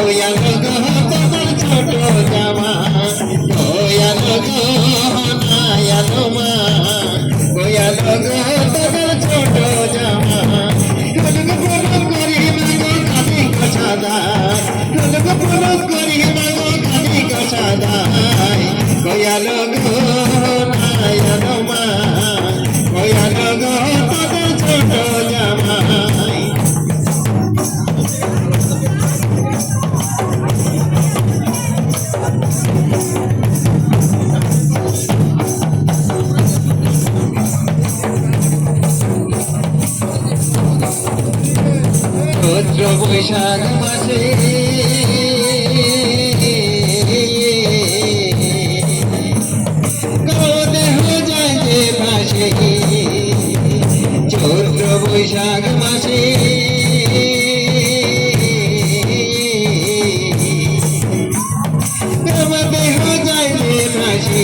গোয়ালো গো তোমার ছোট জামা গোয়ালো গো নায়ালো মা গোয়ালো গো তোমার ছোট জামা ঢোলক পলক করি মাগো কাঁদি কষাদার ঢোলক পলক করি মাগো কাঁদি কষাদার গোয়ালো গো নায়ালো মা গোয়ালো গো তোমার ছোট জামা চৈত্র বৈশাখ মাসে দেহ যায় যে ভাসে চৈত্র বৈশাখ মাসে দেহ যায় যে ভাসে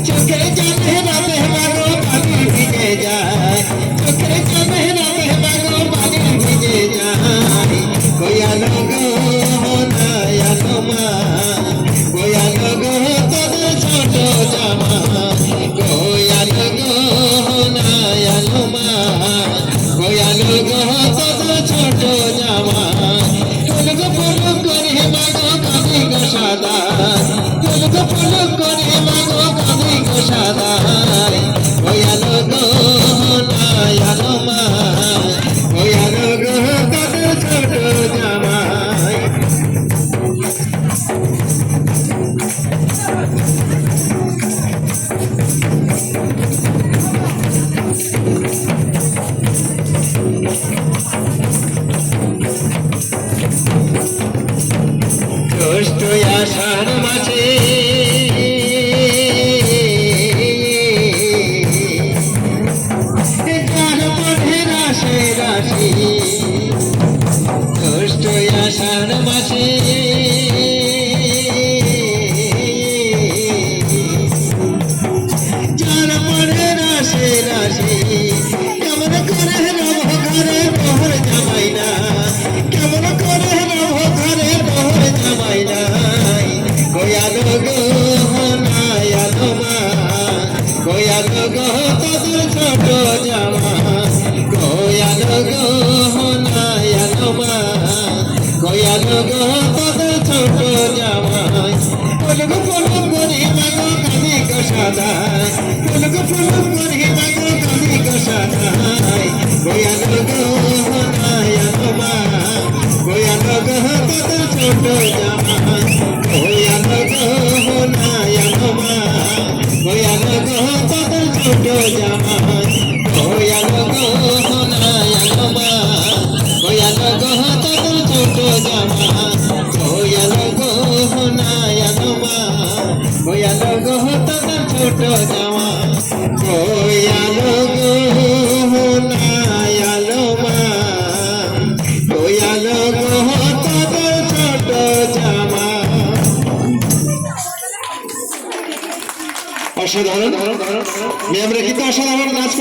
চোখে জলে রাতে মাগো পানি ভিজে যায় চোখে জলে রাতে মাগো পানি ভিজে যায় গোয়ালো গো নায়ালো মা গোয়ালো গো তোদের ছোট জামা গোয়ালো গো নায়ালো মা গোয়ালো গো তোদের ছোট জামা ঢোলক পলক করে মাগো কাঁদি কষাদার ঢোলক পলক করে মাগো কাঁদি কষাদার গোয়ালো গো নায়ালো মা গোয়ালো গো তোদের ছোট জামা জ্যৈষ্ঠ আষাঢ় মাসে যার পথে রাশে রাশি জ্যৈষ্ঠ আষাঢ় মাসে যার পথে রাশে রাশি কেমন করে রব ঘরে মোহর জামাই না কেমন করে রব ঘরে মোহর জামাই নাই গোয়ালো গো নায়ালো মা গোয়ালো গো তোদের ছোট জামা গোয়ালো গো নায়ালো মা গোয়ালো গো তোদের ছোট জামা পলক পলক করি মাগো কাঁদি কষাদার পলক পলক করি মাগো কাঁদি কষাদার গোয়ালো গো নায়ালো মা গোয়ালো গো তোদের ছোট জামা গোয়ালো গো নায়ালো মা গোয়ালো গো তোদের ছোট জামা গোয়ালো গো নায়ালো মা গোয়ালো গো তোদের ছোট জামা গোয়ালো গো নায়ালো মা গোয়ালো গো তোদের ছোট জামা গোয়ালো গো নায়ালো মা গোয়ালো গো তোদের ছোট জামা অসাধারণ আমরা কিন্তু অসাধারণ নাচ